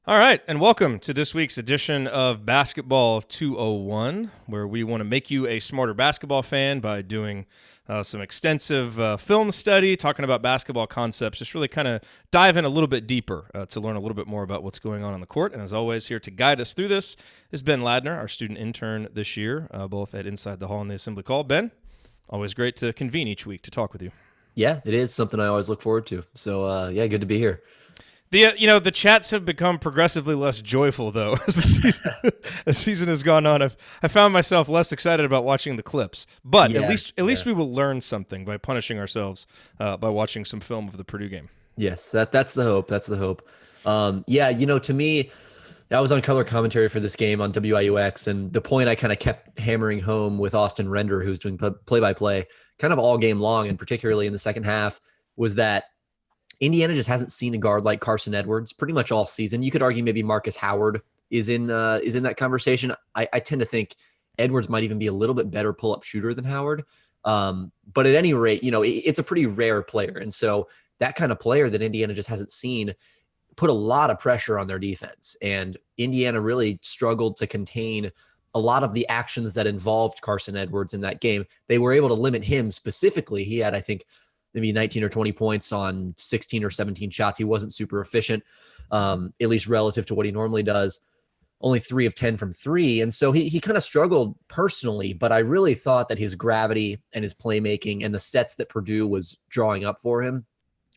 All right, and welcome to this week's edition of Basketball 201, where we want to make you a smarter basketball fan by doing some extensive film study, talking about basketball concepts, just really kind of dive in a little bit deeper to learn a little bit more about what's going on the court. And as always, here to guide us through this is Ben Ladner, our student intern this year, both at Inside the Hall and the Assembly Call. Ben, always great to convene each week to talk with you. Yeah, it is something I always look forward to. So, yeah, good to be here. The chats have become progressively less joyful though as the season has gone on. I found myself less excited about watching the clips, but at least we will learn something by punishing ourselves by watching some film of the Purdue game. Yes, that's the hope. That's the hope. To me, I was on color commentary for this game on WIUX, and the point I kind of kept hammering home with Austin Render, who's doing play-by-play, kind of all game long, and particularly in the second half, was that Indiana just hasn't seen a guard like Carson Edwards pretty much all season. You could argue maybe Marcus Howard is in that conversation. I tend to think Edwards might even be a little bit better pull-up shooter than Howard. But at any rate, it's a pretty rare player. And so that kind of player that Indiana just hasn't seen put a lot of pressure on their defense. And Indiana really struggled to contain a lot of the actions that involved Carson Edwards in that game. They were able to limit him specifically. He had, I think, maybe 19 or 20 points on 16 or 17 shots. He wasn't super efficient, at least relative to what he normally does. Only 3 of 10 from 3. And so he kind of struggled personally, but I really thought that his gravity and his playmaking and the sets that Purdue was drawing up for him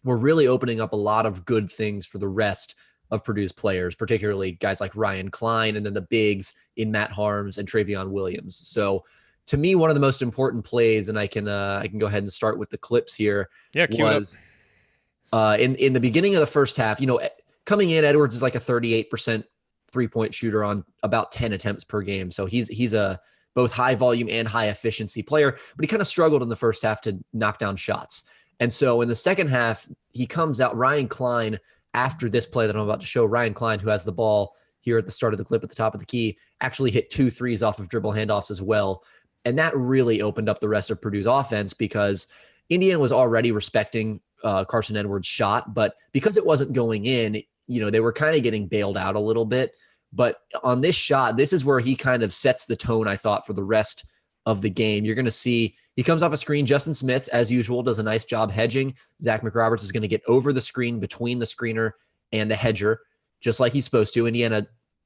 were really opening up a lot of good things for the rest of Purdue's players, particularly guys like Ryan Klein and then the bigs in Matt Harms and Travion Williams. So to me, one of the most important plays, and I can go ahead and start with the clips here. Yeah, was in the beginning of the first half. Coming in, Edwards is like a 38% 3-point shooter on about 10 attempts per game. So he's a both high volume and high efficiency player, but he kind of struggled in the first half to knock down shots. And so in the second half, he comes out. Ryan Klein, after this play that I'm about to show, Ryan Klein, who has the ball here at the start of the clip at the top of the key, actually hit 2 threes off of dribble handoffs as well. And that really opened up the rest of Purdue's offense because Indiana was already respecting Carson Edwards' shot, but because it wasn't going in, they were kind of getting bailed out a little bit. But on this shot, this is where he kind of sets the tone, I thought, for the rest of the game. You're going to see he comes off a screen. Justin Smith, as usual, does a nice job hedging. Zach McRoberts is going to get over the screen between the screener and the hedger, just like he's supposed to. Indiana,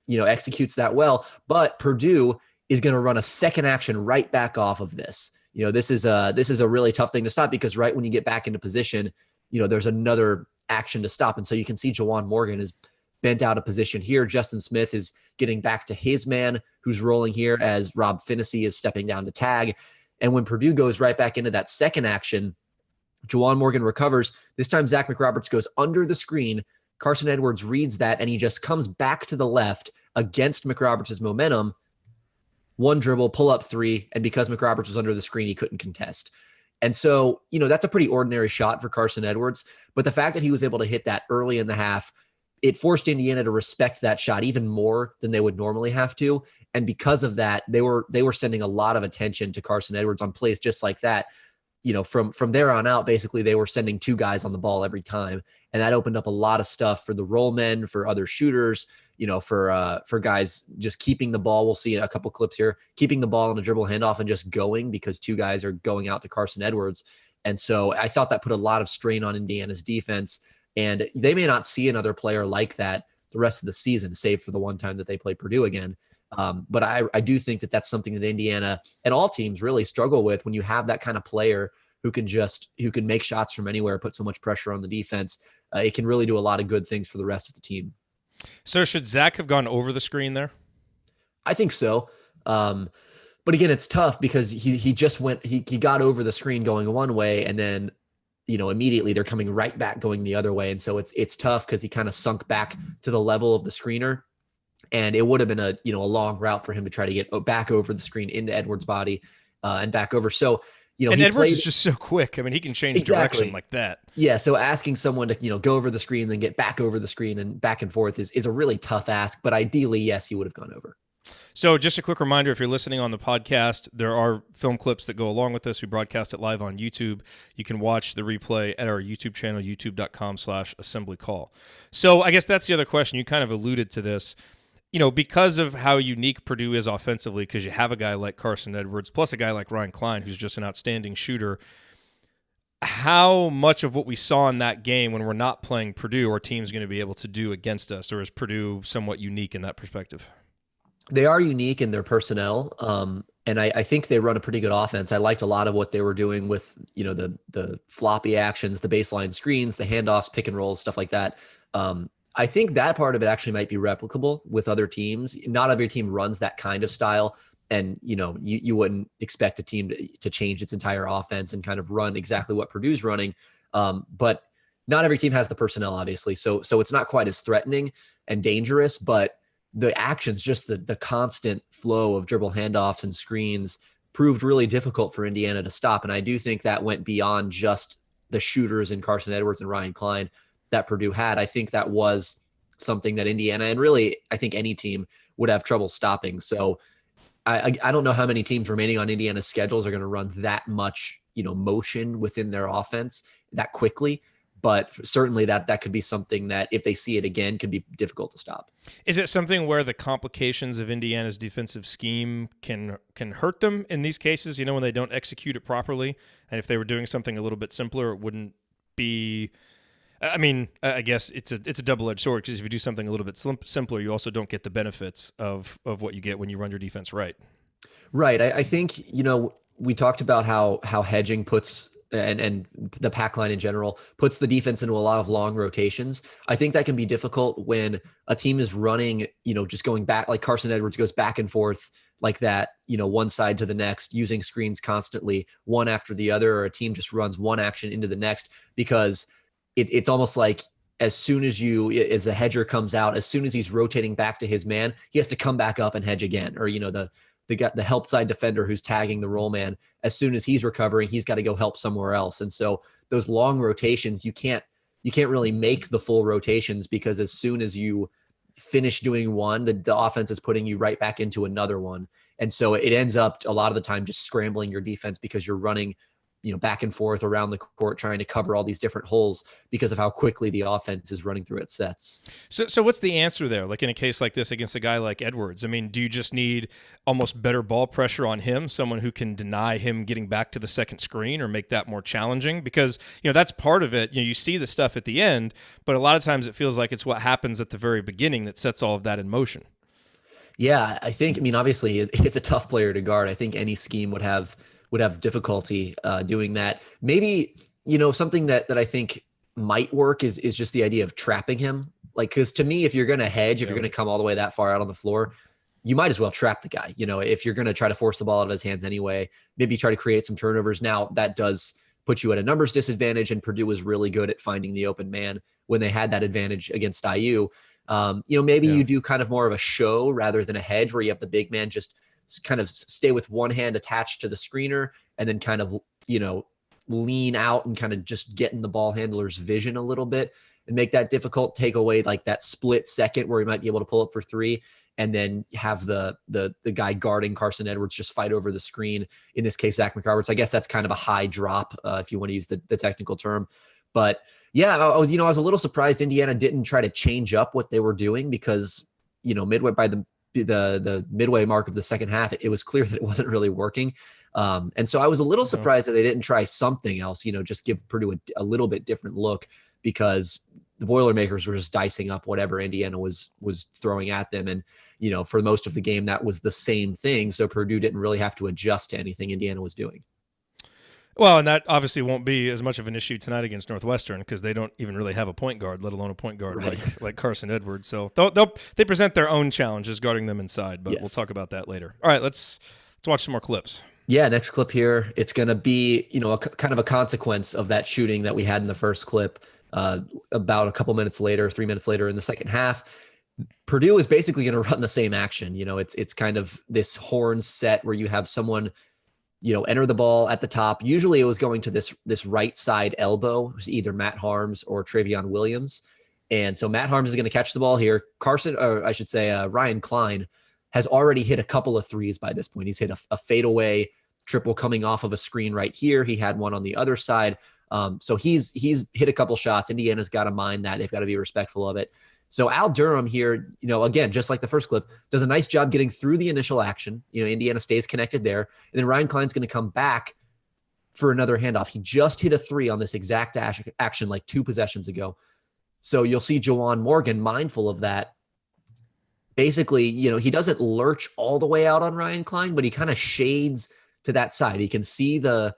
executes that well. But Purdue is going to run a second action right back off of this. This is a really tough thing to stop because right when you get back into position, there's another action to stop. And so you can see Juwan Morgan is bent out of position here. Justin Smith is getting back to his man who's rolling here as Rob Finney is stepping down to tag. And when Purdue goes right back into that second action, Juwan Morgan recovers. This time, Zach McRoberts goes under the screen. Carson Edwards reads that, and he just comes back to the left against McRoberts' momentum. One dribble, pull up 3, and because McRoberts was under the screen, he couldn't contest. And so, that's a pretty ordinary shot for Carson Edwards. But the fact that he was able to hit that early in the half, it forced Indiana to respect that shot even more than they would normally have to. And because of that, they were sending a lot of attention to Carson Edwards on plays just like that. From there on out, basically, they were sending 2 guys on the ball every time. And that opened up a lot of stuff for the roll men, for other shooters, for guys just keeping the ball. We'll see a couple clips here, keeping the ball on a dribble handoff and just going because 2 guys are going out to Carson Edwards. And so I thought that put a lot of strain on Indiana's defense. And they may not see another player like that the rest of the season, save for the one time that they play Purdue again. But I do think that that's something that Indiana and all teams really struggle with when you have that kind of player who can make shots from anywhere, put so much pressure on the defense. It can really do a lot of good things for the rest of the team. So should Zach have gone over the screen there? I think so. But again, it's tough because he got over the screen going one way, and then immediately they're coming right back going the other way. And so it's tough because he kind of sunk back to the level of the screener. And it would have been a long route for him to try to get back over the screen into Edwards' body and back over. So, and Edwards is just so quick. I mean, he can change direction like that. Yeah. So asking someone to, go over the screen, then get back over the screen and back and forth is a really tough ask. But ideally, yes, he would have gone over. So, just a quick reminder, if you're listening on the podcast, there are film clips that go along with this. We broadcast it live on YouTube. You can watch the replay at our YouTube channel, youtube.com/assemblycall. So, I guess that's the other question. You kind of alluded to this. Because of how unique Purdue is offensively, because you have a guy like Carson Edwards, plus a guy like Ryan Klein, who's just an outstanding shooter, how much of what we saw in that game when we're not playing Purdue are teams going to be able to do against us, or is Purdue somewhat unique in that perspective? They are unique in their personnel, and I think they run a pretty good offense. I liked a lot of what they were doing with the floppy actions, the baseline screens, the handoffs, pick and rolls, stuff like that. I think that part of it actually might be replicable with other teams. Not every team runs that kind of style, and you wouldn't expect a team to change its entire offense and kind of run exactly what Purdue's running. But not every team has the personnel, obviously, so it's not quite as threatening and dangerous, but the actions, just the constant flow of dribble handoffs and screens proved really difficult for Indiana to stop. And I do think that went beyond just the shooters in Carson Edwards and Ryan Klein that Purdue had. I think that was something that Indiana, and really I think any team, would have trouble stopping. So I don't know how many teams remaining on Indiana's schedules are going to run that much, motion within their offense that quickly. But certainly that could be something that, if they see it again, could be difficult to stop. Is it something where the complications of Indiana's defensive scheme can hurt them in these cases, when they don't execute it properly? And if they were doing something a little bit simpler, it wouldn't be – I guess it's a double-edged sword, because if you do something a little bit simpler, you also don't get the benefits of what you get when you run your defense right. Right. I think, we talked about how hedging puts – and the pack line in general puts the defense into a lot of long rotations. I think that can be difficult when a team is running, just going back, like Carson Edwards goes back and forth like that, one side to the next, using screens constantly, one after the other, or a team just runs one action into the next, because it's almost like as soon as a hedger comes out, as soon as he's rotating back to his man, he has to come back up and hedge again. Or, the help side defender who's tagging the roll man, as soon as he's recovering, he's got to go help somewhere else. And so those long rotations, you can't really make the full rotations, because as soon as you finish doing one, the offense is putting you right back into another one. And so it ends up a lot of the time just scrambling your defense, because you're running back and forth around the court trying to cover all these different holes because of how quickly the offense is running through its sets. So what's the answer there? Like in a case like this against a guy like Edwards, do you just need almost better ball pressure on him, someone who can deny him getting back to the second screen or make that more challenging? Because, that's part of it. You see the stuff at the end, but a lot of times it feels like it's what happens at the very beginning that sets all of that in motion. Yeah, I think, obviously it's a tough player to guard. I think any scheme would have difficulty doing that. Maybe, something that I think might work is just the idea of trapping him. Like, because to me, if you're going to hedge, if you're going to come all the way that far out on the floor, you might as well trap the guy. If you're going to try to force the ball out of his hands anyway, maybe try to create some turnovers. Now, that does put you at a numbers disadvantage, and Purdue was really good at finding the open man when they had that advantage against IU. Maybe you do kind of more of a show rather than a hedge, where you have the big man just kind of stay with one hand attached to the screener, and then kind of, lean out and kind of just get in the ball handler's vision a little bit and make that difficult, take away like that split second where he might be able to pull up for three, and then have the guy guarding Carson Edwards just fight over the screen. In this case, Zach McRoberts. I guess that's kind of a high drop, if you want to use the technical term. But yeah, I was a little surprised Indiana didn't try to change up what they were doing, because, midway by the midway mark of the second half, it was clear that it wasn't really working. And so I was a little surprised that they didn't try something else, just give Purdue a little bit different look, because the Boilermakers were just dicing up whatever Indiana was throwing at them. And, for most of the game, that was the same thing. So Purdue didn't really have to adjust to anything Indiana was doing. Well, and that obviously won't be as much of an issue tonight against Northwestern, because they don't even really have a point guard, let alone a point guard like Carson Edwards. So they present their own challenges guarding them inside, but We'll talk about that later. All right, let's watch some more clips. Yeah, next clip here. It's going to be, kind of a consequence of that shooting that we had in the first clip. About a couple minutes later, 3 minutes later in the second half, Purdue is basically going to run the same action. It's kind of this horn set where you have someone, enter the ball at the top. Usually it was going to this right side elbow, either Matt Harms or Travion Williams. And so Matt Harms is going to catch the ball here. Ryan Klein has already hit a couple of threes by this point. He's hit a fadeaway triple coming off of a screen right here. He had one on the other side. So he's hit a couple shots. Indiana's got to mind that. They've got to be respectful of it. So Al Durham here, again, just like the first clip, does a nice job getting through the initial action. Indiana stays connected there. And then Ryan Klein's going to come back for another handoff. He just hit a three on this exact action like 2 possessions ago. So you'll see Juwan Morgan mindful of that. Basically, he doesn't lurch all the way out on Ryan Klein, but he kind of shades to that side. He can see the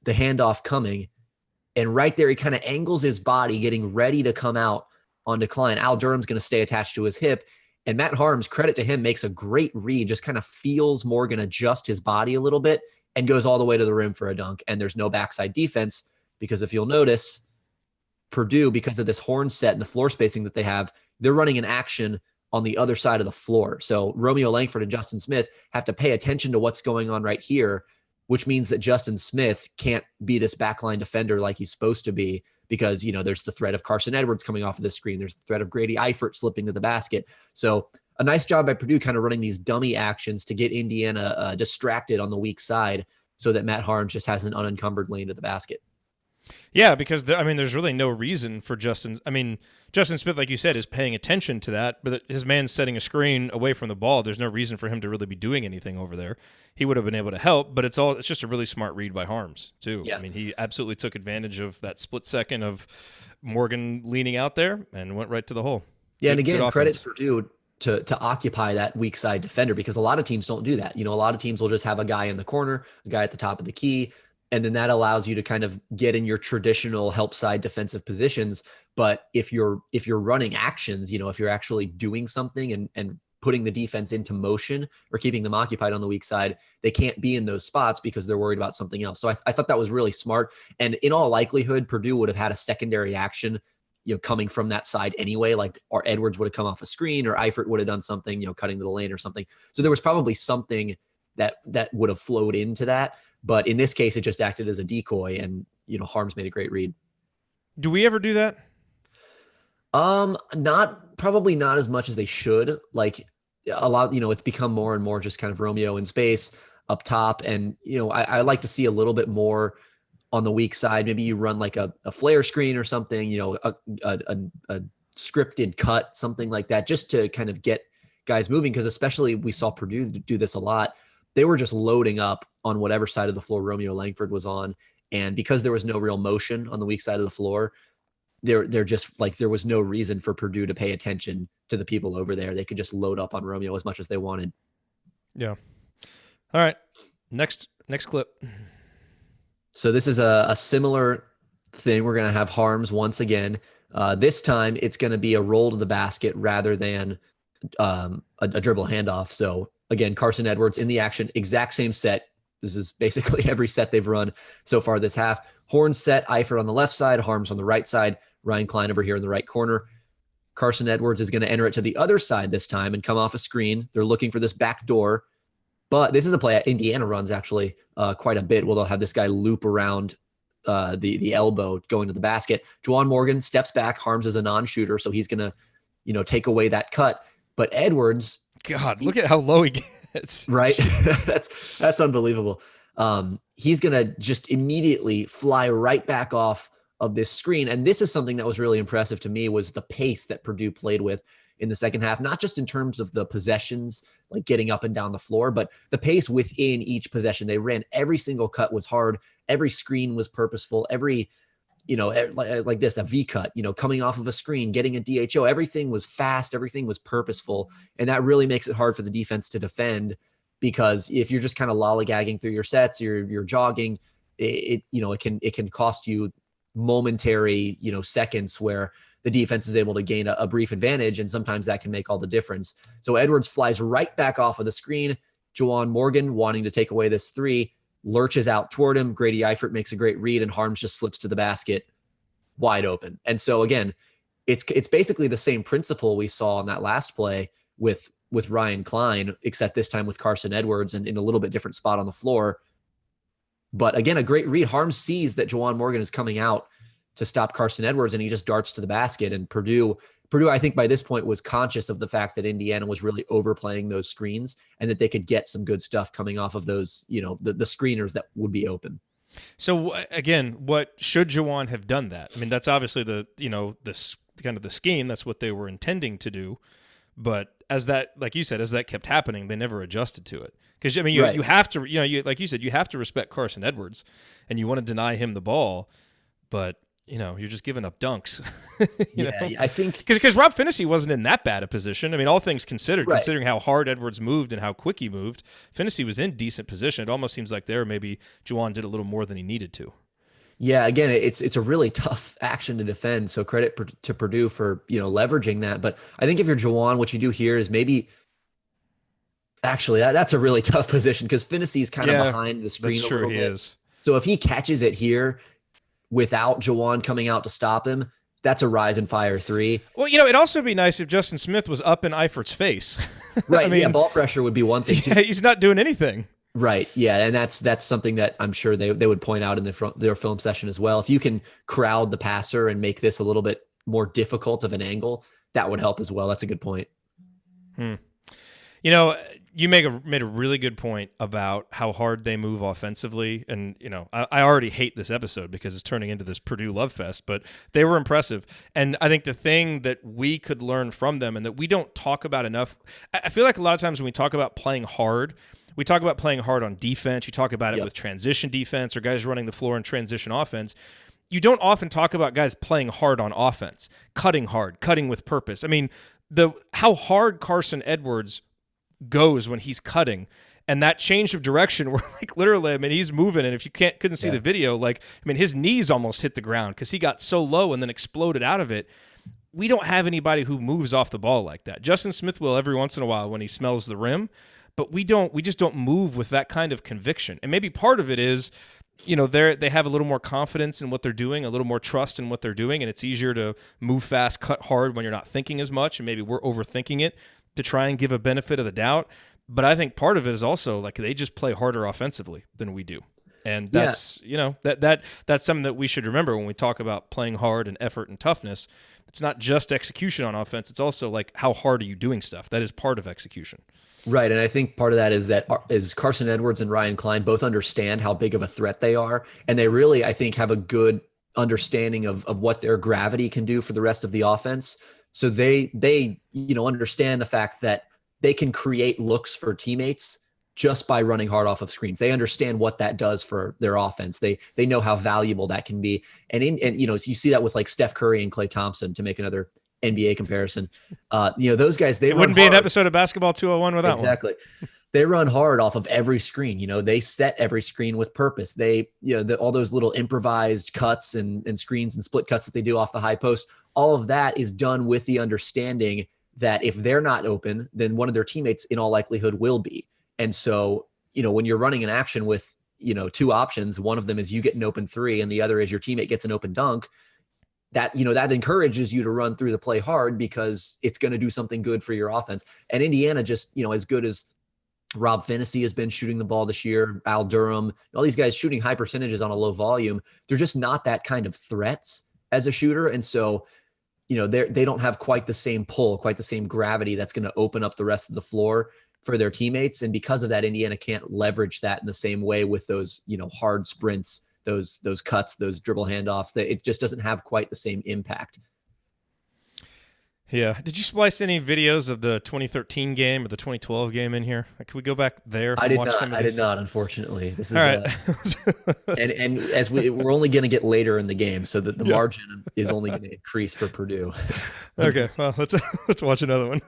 handoff coming. And right there, he kind of angles his body, getting ready to come out onto Klein. Al Durham's going to stay attached to his hip. And Matt Harms, credit to him, makes a great read, just kind of feels Morgan adjust his body a little bit and goes all the way to the rim for a dunk. And there's no backside defense because if you'll notice, Purdue, because of this horn set and the floor spacing that they have, they're running an action on the other side of the floor. So Romeo Langford and Justin Smith have to pay attention to what's going on right here, which means that Justin Smith can't be this backline defender like he's supposed to be because, there's the threat of Carson Edwards coming off of the screen. There's the threat of Grady Eifert slipping to the basket. So a nice job by Purdue kind of running these dummy actions to get Indiana distracted on the weak side so that Matt Harms just has an unencumbered lane to the basket. Yeah, because there's really no reason for Justin. Justin Smith, like you said, is paying attention to that, but his man's setting a screen away from the ball. There's no reason for him to really be doing anything over there. He would have been able to help, but it's just a really smart read by Harms too. Yeah. He absolutely took advantage of that split second of Morgan leaning out there and went right to the hole. Yeah, and again, credit Purdue to occupy that weak side defender because a lot of teams don't do that. A lot of teams will just have a guy in the corner, a guy at the top of the key. And then that allows you to kind of get in your traditional help side defensive positions. But if you're running actions, if you're actually doing something and putting the defense into motion or keeping them occupied on the weak side, they can't be in those spots because they're worried about something else. So I thought that was really smart. And in all likelihood, Purdue would have had a secondary action, coming from that side anyway, or Edwards would have come off a screen or Eifert would have done something, cutting to the lane or something. So there was probably something that would have flowed into that. But in this case, it just acted as a decoy, and Harms made a great read. Do we ever do that? Probably not as much as they should. Like a lot, it's become more and more just kind of Romeo in space up top, and I like to see a little bit more on the weak side. Maybe you run like a flare screen or something, a scripted cut, something like that, just to kind of get guys moving. Because especially we saw Purdue do this a lot. They were just loading up on whatever side of the floor Romeo Langford was on. And because there was no real motion on the weak side of the floor, they're just like, there was no reason for Purdue to pay attention to the people over there. They could just load up on Romeo as much as they wanted. Yeah. All right. Next clip. So this is a similar thing. We're going to have Harms once again. This time it's going to be a roll to the basket rather than a dribble handoff. So again, Carson Edwards in the action, exact same set. This is basically every set they've run so far this half. Horn set, Eifert on the left side, Harms on the right side, Ryan Klein over here in the right corner. Carson Edwards is going to enter it to the other side this time and come off a screen. They're looking for this back door. But this is a play Indiana runs actually quite a bit where they'll have this guy loop around the elbow going to the basket. Juwan Morgan steps back. Harms is a non-shooter, so he's going to take away that cut. But Edwards, God, look at how low he gets. Right? That's unbelievable. He's going to just immediately fly right back off of this screen. And this is something that was really impressive to me, was the pace that Purdue played with in the second half, not just in terms of the possessions, like getting up and down the floor, but the pace within each possession. They ran every single cut was hard. Every screen was purposeful. Every, like this, a V cut, coming off of a screen, getting a DHO, everything was fast. Everything was purposeful. And that really makes it hard for the defense to defend, because if you're just kind of lollygagging through your sets, you're jogging, it can cost you momentary, seconds where the defense is able to gain a brief advantage, and sometimes that can make all the difference. So Edwards flies right back off of the screen. Juwan Morgan, wanting to take away this three, lurches out toward him. Grady Eifert makes a great read, and Harms just slips to the basket wide open. And so again, it's basically the same principle we saw in that last play with Ryan Klein, except this time with Carson Edwards and in a little bit different spot on the floor. But again, a great read. Harms sees that Juwan Morgan is coming out to stop Carson Edwards, and he just darts to the basket. And Purdue Purdue, I think by this point was conscious of the fact that Indiana was really overplaying those screens and that they could get some good stuff coming off of those, the screeners that would be open. So again, what should Juwan have done that? I mean, that's obviously this kind of the scheme. That's what they were intending to do. But as that, like you said, as that kept happening, they never adjusted to it. Because I mean, you have to, like you said, you have to respect Carson Edwards, and you want to deny him the ball, but you're just giving up dunks. I think because Rob Finney wasn't in that bad a position. I mean, all things considered, considering how hard Edwards moved and how quick he moved, Finney was in decent position. It almost seems like there maybe Juwan did a little more than he needed to. Yeah, again, it's a really tough action to defend. So credit to Purdue for leveraging that. But I think if you're Juwan, what you do here is maybe. Actually, that's a really tough position because Finney is kind of behind the screen. That's true, he is. So if he catches it here without Juwan coming out to stop him, that's a rise and fire three. Well, it'd also be nice if Justin Smith was up in Eifert's face. Right. I mean, ball pressure would be one thing too. Yeah, he's not doing anything. Right. Yeah. And that's something that I'm sure they would point out in their film session as well. If you can crowd the passer and make this a little bit more difficult of an angle, that would help as well. That's a good point. You made a really good point about how hard they move offensively. And, I already hate this episode because it's turning into this Purdue love fest, but they were impressive. And I think the thing that we could learn from them and that we don't talk about enough, I feel like a lot of times when we talk about playing hard, we talk about playing hard on defense. You talk about it with transition defense or guys running the floor in transition offense. You don't often talk about guys playing hard on offense, cutting hard, cutting with purpose. I mean, how hard Carson Edwards goes when he's cutting, and that change of direction where literally, I mean, he's moving, and if you couldn't see the video, his knees almost hit the ground because he got so low and then exploded out of it. We don't have anybody who moves off the ball like that. Justin Smith will every once in a while when he smells the rim, but we just don't move with that kind of conviction. And maybe part of it is, they have a little more confidence in what they're doing, a little more trust in what they're doing, and it's easier to move fast, cut hard when you're not thinking as much, and maybe we're overthinking it to try and give a benefit of the doubt. But I think part of it is also they just play harder offensively than we do. And that's, that's something that we should remember when we talk about playing hard and effort and toughness. It's not just execution on offense. It's also how hard are you doing stuff? That is part of execution. Right. And I think part of that is Carson Edwards and Ryan Klein both understand how big of a threat they are. And they really, I think, have a good understanding of what their gravity can do for the rest of the offense. So they understand the fact that they can create looks for teammates just by running hard off of screens. They understand what that does for their offense. They know how valuable that can be. And you see that with Steph Curry and Klay Thompson, to make another NBA comparison. Those guys, it wouldn't be an episode of Basketball 201 without exactly. They run hard off of every screen. They set every screen with purpose. They, all those little improvised cuts and screens and split cuts that they do off the high post, all of that is done with the understanding that if they're not open, then one of their teammates in all likelihood will be. And so, when you're running an action with, two options, one of them is you get an open three and the other is your teammate gets an open dunk, that encourages you to run through the play hard because it's going to do something good for your offense. And Indiana just, as good as Rob Finney has been shooting the ball this year, Al Durham, all these guys shooting high percentages on a low volume, they're just not that kind of threats as a shooter. And so, they don't have quite the same pull, quite the same gravity that's going to open up the rest of the floor for their teammates. And because of that, Indiana can't leverage that in the same way with those, hard sprints, those cuts, those dribble handoffs. It just doesn't have quite the same impact. Yeah. Did you splice any videos of the 2013 game or the 2012 game in here? Can we go back there and watch some of these? I did not, unfortunately. This is all right. And as we're only going to get later in the game, so that the margin is only going to increase for Purdue. Okay, well, let's watch another one.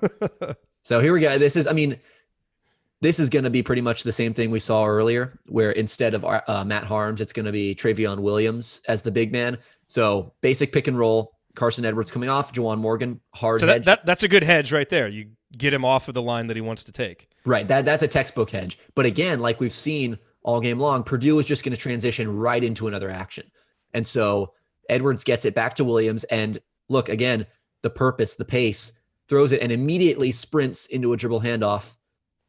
So here we go. This is going to be pretty much the same thing we saw earlier, where instead of Matt Harms, it's going to be Travion Williams as the big man. So basic pick and roll. Carson Edwards coming off, Juwan Morgan, hard hedge. That's a good hedge right there. You get him off of the line that he wants to take. Right. That's a textbook hedge. But again, like we've seen all game long, Purdue is just going to transition right into another action. And so Edwards gets it back to Williams. And look, again, the purpose, the pace, throws it and immediately sprints into a dribble handoff.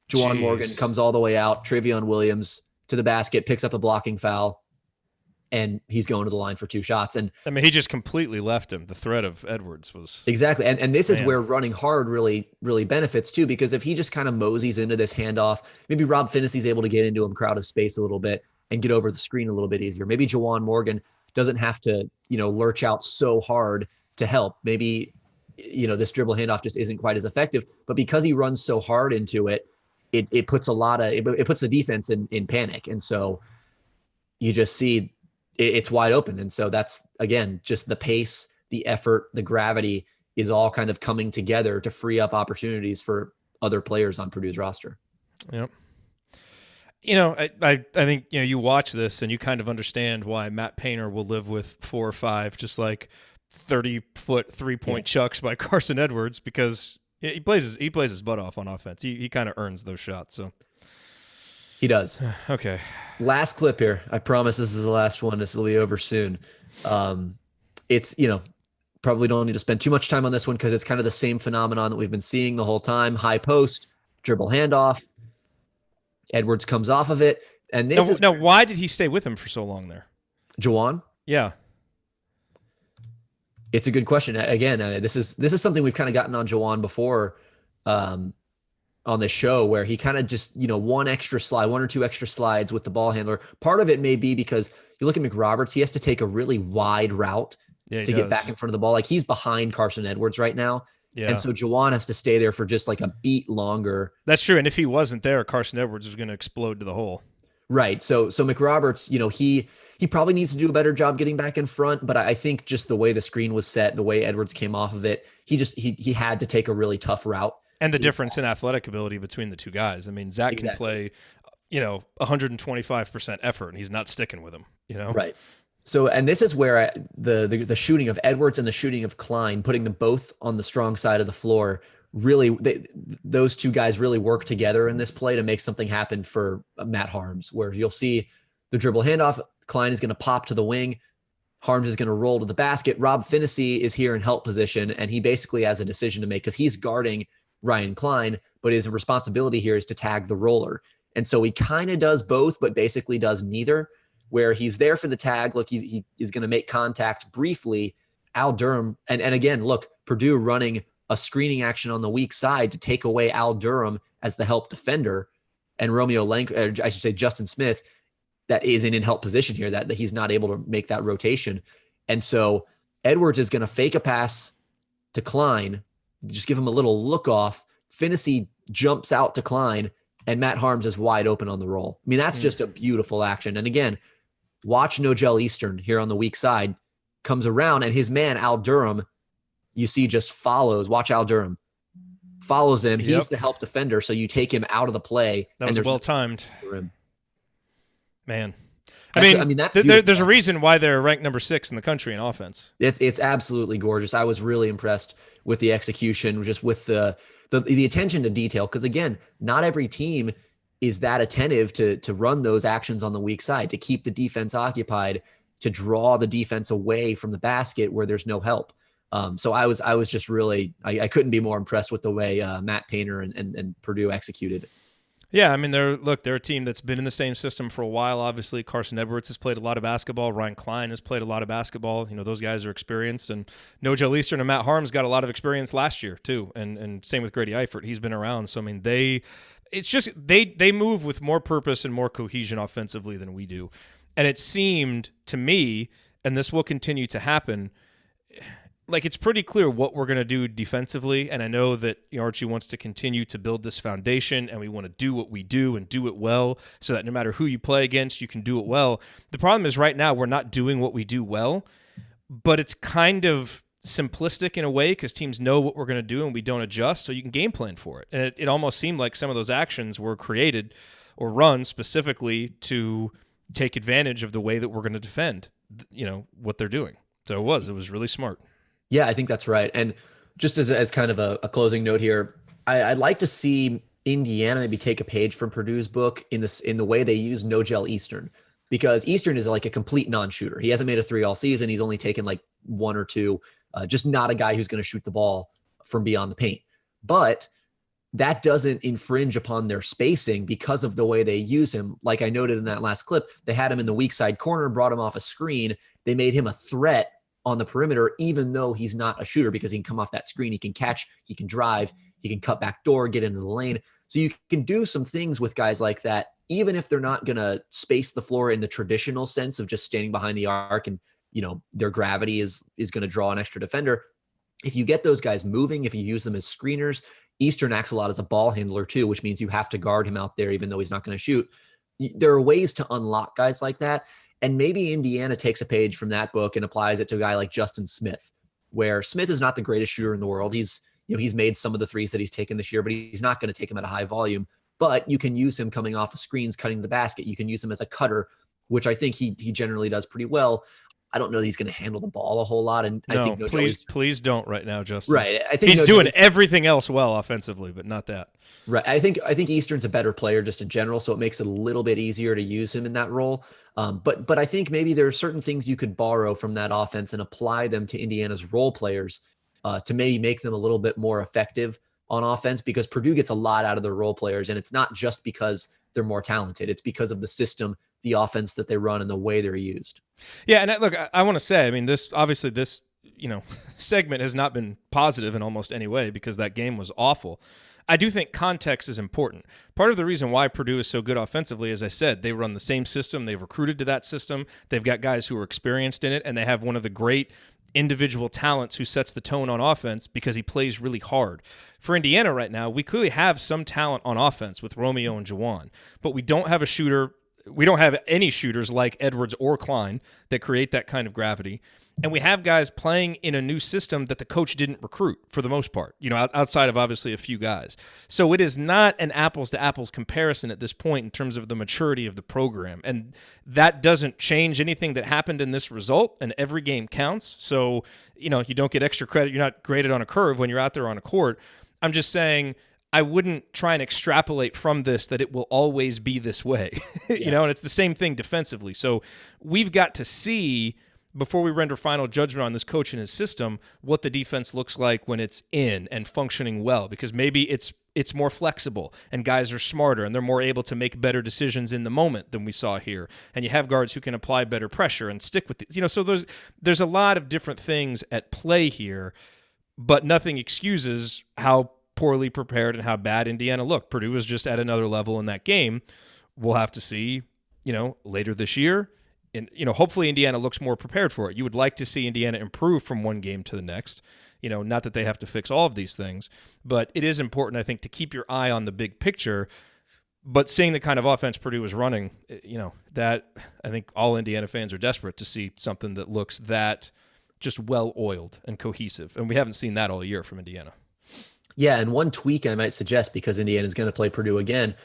Juwan Morgan comes all the way out. Travion Williams to the basket, picks up a blocking foul. and he's going to the line for 2 shots. And I mean, he just completely left him. The threat of Edwards was exactly. And this is where running hard really, really benefits too, because if he just kind of moseys into this handoff, maybe Rob Finney's able to get into him crowded space a little bit and get over the screen a little bit easier. Maybe Juwan Morgan doesn't have to, lurch out so hard to help. Maybe, this dribble handoff just isn't quite as effective, but because he runs so hard into it, it puts it puts the defense in panic. And so you just see it's wide open. And so that's, again, just the pace, the effort, the gravity is all kind of coming together to free up opportunities for other players on Purdue's roster. Yep. I think, you watch this and you kind of understand why Matt Painter will live with 4 or 5, just like 30-foot 3-point chucks by Carson Edwards, because he plays his butt off on offense. He kind of earns those shots. So he does. Okay. Last clip here. I promise this is the last one. This will be over soon. It's, probably don't need to spend too much time on this one because it's kind of the same phenomenon that we've been seeing the whole time. High post, dribble handoff. Edwards comes off of it. And this now, why did he stay with him for so long there? Juwan? Yeah. It's a good question. Again, this is something we've kind of gotten on Juwan before on this show, where he kind of just, 1 or 2 extra slides with the ball handler. Part of it may be because you look at McRoberts, he has to take a really wide route to get back in front of the ball. Like, he's behind Carson Edwards right now. Yeah. And so Juwan has to stay there for just like a beat longer. That's true. And if he wasn't there, Carson Edwards was going to explode to the hole. Right. So McRoberts, he probably needs to do a better job getting back in front, but I think just the way the screen was set, the way Edwards came off of it, he had to take a really tough route. And the difference in athletic ability between the two guys. I mean, Zach can play, 125% effort, and he's not sticking with him, Right. So, and this is where the shooting of Edwards and the shooting of Klein, putting them both on the strong side of the floor, really, those two guys really work together in this play to make something happen for Matt Harms, where you'll see the dribble handoff. Klein is going to pop to the wing. Harms is going to roll to the basket. Rob Finney is here in help position, and he basically has a decision to make because he's guarding Ryan Klein, but his responsibility here is to tag the roller. And so he kind of does both, but basically does neither, where he's there for the tag. Look, he is going to make contact briefly. Al Durham, and again, look, Purdue running a screening action on the weak side to take away Al Durham as the help defender, and Justin Smith, that isn't in help position here, that he's not able to make that rotation. And so Edwards is going to fake a pass to Klein, just give him a little look off. Finney jumps out to Klein, and Matt Harms is wide open on the roll. I mean, that's just a beautiful action. And again, watch Nogel Eastern here on the weak side, comes around, and his man, Al Durham, you see just follows. Watch Al Durham. Follows him. He's the help defender, so you take him out of the play. That was well-timed. Man. There's a reason why they're ranked number 6 in the country in offense. It's absolutely gorgeous. I was really impressed with the execution, just with the attention to detail. Because again, not every team is that attentive to run those actions on the weak side, to keep the defense occupied, to draw the defense away from the basket where there's no help. So I was just really, I couldn't be more impressed with the way Matt Painter and Purdue executed. Yeah, I mean, they're a team that's been in the same system for a while. Obviously, Carson Edwards has played a lot of basketball. Ryan Klein has played a lot of basketball. Those guys are experienced. And Nogel Eastern and Matt Harms got a lot of experience last year, too. And same with Grady Eifert. He's been around. So, I mean, they move with more purpose and more cohesion offensively than we do. And it seemed to me, and this will continue to happen, like it's pretty clear what we're going to do defensively, and I know that Archie wants to continue to build this foundation, and we want to do what we do and do it well so that no matter who you play against, you can do it well. The problem is right now we're not doing what we do well, but it's kind of simplistic in a way because teams know what we're going to do and we don't adjust, so you can game plan for it. And it almost seemed like some of those actions were created or run specifically to take advantage of the way that we're going to defend, what they're doing. So it was really smart. Yeah, I think that's right. And just as kind of a closing note here, I'd like to see Indiana maybe take a page from Purdue's book in the way they use Nogel Eastern, because Eastern is like a complete non-shooter. He hasn't made a 3 all season. He's only taken like 1 or 2, just not a guy who's going to shoot the ball from beyond the paint. But that doesn't infringe upon their spacing because of the way they use him. Like I noted in that last clip, they had him in the weak side corner, brought him off a screen. They made him a threat on the perimeter, even though he's not a shooter, because he can come off that screen. He can catch, he can drive, he can cut back door, get into the lane. So you can do some things with guys like that, even if they're not going to space the floor in the traditional sense of just standing behind the arc and, their gravity is going to draw an extra defender. If you get those guys moving, if you use them as screeners, Eastern acts a lot as a ball handler too, which means you have to guard him out there, even though he's not going to shoot. There are ways to unlock guys like that. And maybe Indiana takes a page from that book and applies it to a guy like Justin Smith, where Smith is not the greatest shooter in the world. He's made some of the threes that he's taken this year, but he's not going to take them at a high volume. But you can use him coming off of screens, cutting the basket. You can use him as a cutter, which I think he generally does pretty well. I don't know that he's going to handle the ball a whole lot. And no, I think please don't right now, Justin. Right. I think he's doing everything else well offensively, but not that. Right. I think Eastern's a better player just in general, so it makes it a little bit easier to use him in that role. But I think maybe there are certain things you could borrow from that offense and apply them to Indiana's role players to maybe make them a little bit more effective on offense, because Purdue gets a lot out of their role players, and it's not just because they're more talented. It's because of the system, the offense that they run, and the way they're used. Yeah, and look, I want to say, I mean, this segment has not been positive in almost any way because that game was awful. I do think context is important. Part of the reason why Purdue is so good offensively, as I said, they run the same system. They've recruited to that system. They've got guys who are experienced in it, and they have one of the great individual talents who sets the tone on offense because he plays really hard. For Indiana right now, we clearly have some talent on offense with Romeo and Juwan, but we don't have a shooter. We don't have any shooters like Edwards or Klein that create that kind of gravity. And we have guys playing in a new system that the coach didn't recruit for the most part, outside of obviously a few guys. So it is not an apples to apples comparison at this point in terms of the maturity of the program. And that doesn't change anything that happened in this result, and every game counts. So, you don't get extra credit. You're not graded on a curve when you're out there on a court. I'm just saying, I wouldn't try and extrapolate from this that it will always be this way, and it's the same thing defensively. So we've got to see, before we render final judgment on this coach and his system, what the defense looks like when it's in and functioning well, because maybe it's more flexible and guys are smarter and they're more able to make better decisions in the moment than we saw here. And you have guards who can apply better pressure and stick with it. So there's a lot of different things at play here, but nothing excuses how poorly prepared and how bad Indiana looked. Purdue was just at another level in that game. We'll have to see, later this year. And, hopefully Indiana looks more prepared for it. You would like to see Indiana improve from one game to the next. Not that they have to fix all of these things, but it is important, I think, to keep your eye on the big picture. But seeing the kind of offense Purdue was running, that I think all Indiana fans are desperate to see something that looks that just well-oiled and cohesive. And we haven't seen that all year from Indiana. Yeah, and one tweak I might suggest, because Indiana is going to play Purdue again,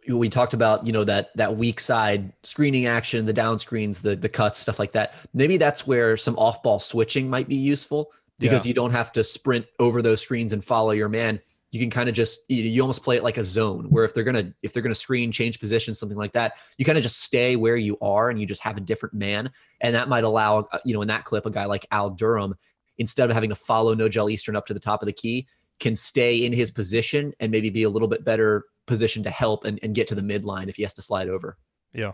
we talked about, that weak side screening action, the down screens, the cuts, stuff like that. Maybe that's where some off-ball switching might be useful, because you don't have to sprint over those screens and follow your man. You can kind of just, you almost play it like a zone, where if they're gonna screen, change position, something like that, you kind of just stay where you are and you just have a different man. And that might allow, in that clip, a guy like Al Durham, instead of having to follow No-Gel Eastern up to the top of the key, can stay in his position and maybe be a little bit better positioned to help and get to the midline if he has to slide over. Yeah.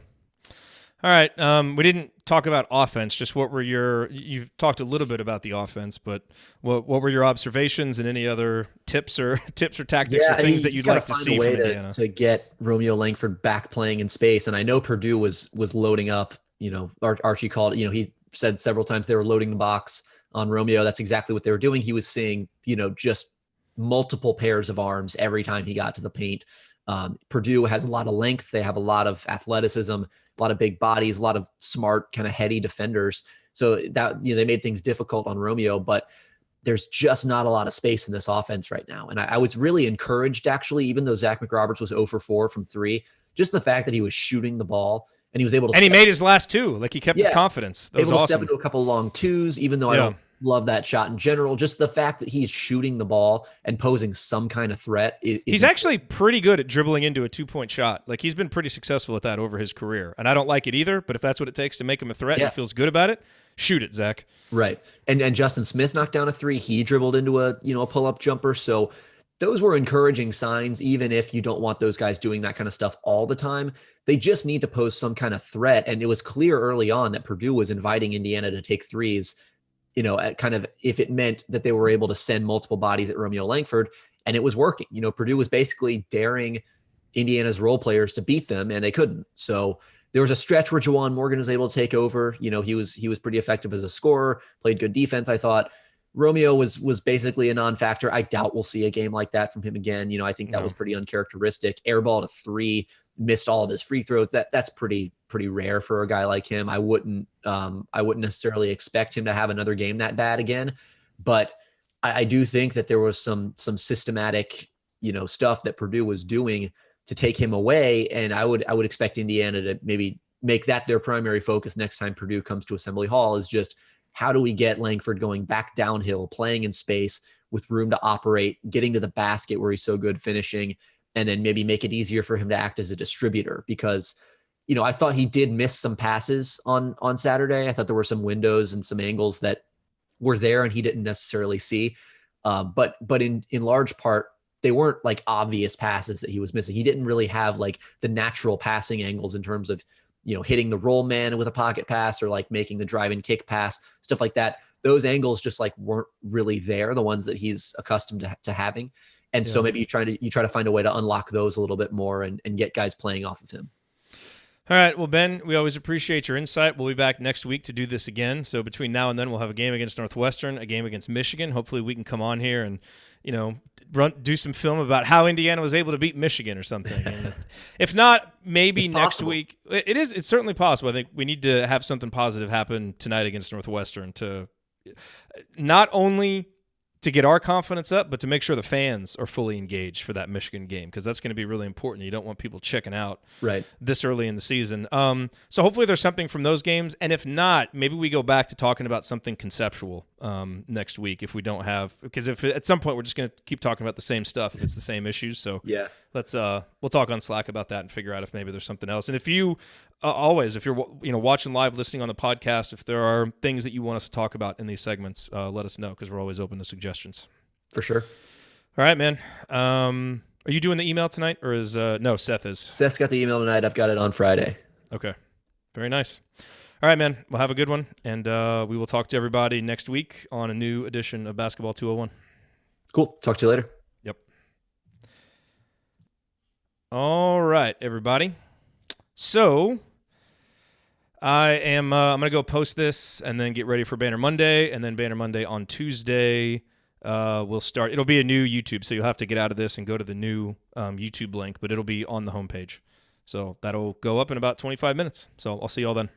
All right. We didn't talk about offense. Just what were you've talked a little bit about the offense, but what were your observations and any other tips or tactics or things that you'd like to see from Indiana? To get Romeo Langford back playing in space. And I know Purdue was loading up, Archie called, he said several times they were loading the box on Romeo. That's exactly what they were doing. He was seeing, just multiple pairs of arms every time he got to the paint. Purdue has a lot of length. They have a lot of athleticism, a lot of big bodies, a lot of smart, kind of heady defenders. So that, they made things difficult on Romeo, but there's just not a lot of space in this offense right now. And I was really encouraged, actually, even though Zach McRoberts was 0 for 4 from 3, just the fact that he was shooting the ball and he was able to. And he made his last 2. Like, he kept his confidence. That was able to awesome. step into a couple long 2s, even though I don't love that shot in general. Just the fact that he's shooting the ball and posing some kind of threat. He's actually pretty good at dribbling into a 2-point shot. Like, he's been pretty successful at that over his career. And I don't like it either, but if that's what it takes to make him a threat and he feels good about it, shoot it, Zach. Right. And Justin Smith knocked down a 3. He dribbled into a pull-up jumper. So those were encouraging signs, even if you don't want those guys doing that kind of stuff all the time. They just need to pose some kind of threat. And it was clear early on that Purdue was inviting Indiana to take threes, at kind of if it meant that they were able to send multiple bodies at Romeo Langford, and it was working. Purdue was basically daring Indiana's role players to beat them, and they couldn't. So there was a stretch where Juwan Morgan was able to take over. He was pretty effective as a scorer, played good defense, I thought. Romeo was basically a non-factor. I doubt we'll see a game like that from him again. I think that was pretty uncharacteristic. Airball to 3, missed all of his free throws. That's pretty rare for a guy like him. I wouldn't necessarily expect him to have another game that bad again, but I do think that there was some systematic, stuff that Purdue was doing to take him away, and I would expect Indiana to maybe make that their primary focus next time Purdue comes to Assembly Hall, is just how do we get Langford going back downhill, playing in space with room to operate, getting to the basket where he's so good finishing, and then maybe make it easier for him to act as a distributor. Because, I thought he did miss some passes on Saturday. I thought there were some windows and some angles that were there and he didn't necessarily see. But in large part, they weren't like obvious passes that he was missing. He didn't really have like the natural passing angles in terms of, hitting the roll man with a pocket pass or like making the drive and kick pass, stuff like that. Those angles just like weren't really there, the ones that he's accustomed to having. And so maybe you try to find a way to unlock those a little bit more and get guys playing off of him. All right. Well, Ben, we always appreciate your insight. We'll be back next week to do this again. So between now and then, we'll have a game against Northwestern, a game against Michigan. Hopefully we can come on here and, do some film about how Indiana was able to beat Michigan or something. And if not, maybe next week. It's certainly possible. I think we need to have something positive happen tonight against Northwestern to not only to get our confidence up, but to make sure the fans are fully engaged for that Michigan game, because that's going to be really important. You don't want people checking out this early in the season. So hopefully there's something from those games, and if not, maybe we go back to talking about something conceptual next week if we don't have, because if at some point we're just going to keep talking about the same stuff if it's the same issues. So let's we'll talk on Slack about that and figure out if maybe there's something else. And if you if you're watching live, listening on the podcast, if there are things that you want us to talk about in these segments, let us know, because we're always open to suggestions. For sure. All right, man. Are you doing the email tonight, or is no? Seth is. Seth's got the email tonight. I've got it on Friday. Okay. Very nice. All right, man. Well, have a good one, and we will talk to everybody next week on a new edition of Basketball 201. Cool. Talk to you later. Yep. All right, everybody. So I'm going to go post this and then get ready for Banner Monday, and then Banner Monday on Tuesday we'll start. It'll be a new YouTube, so you'll have to get out of this and go to the new YouTube link, but it'll be on the homepage. So that'll go up in about 25 minutes. So I'll see you all then.